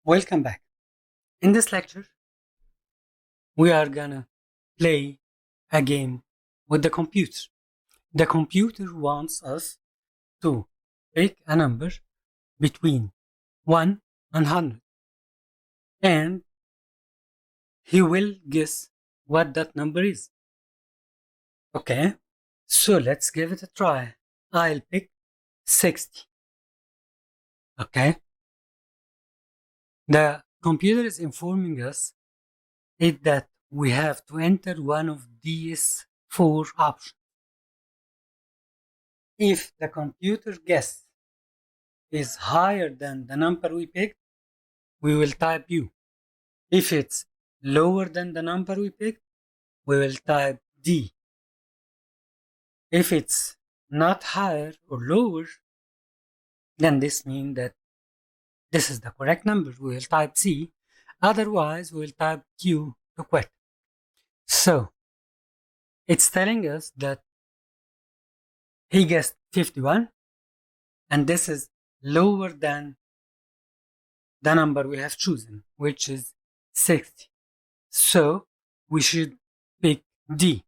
Welcome back. In this lecture, we are gonna play a game with the computer. The computer wants us to pick a number between 1 and 100. And he will guess what that number is. Okay, so let's give it a try. I'll pick 60. Okay. The computer is informing us that we have to enter one of these 4 options. If the computer guess is higher than the number we picked, we will type U. If it's lower than the number we picked, we will type D. If it's not higher or lower, then this means that this is the correct number. We will type C. Otherwise, we will type Q to quit. So, it's telling us that he guessed 51, and this is lower than the number we have chosen, which is 60. So, we should pick D.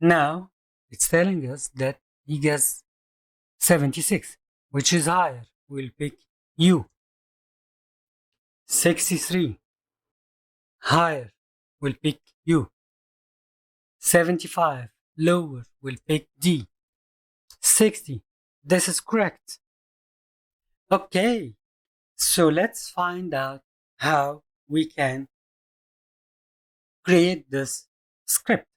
Now, it's telling us that he guessed 76, which is higher. We'll pick U. 63, higher. We'll pick U. 75, lower. We'll pick D. 60, this is correct. Okay, so let's find out how we can create this script.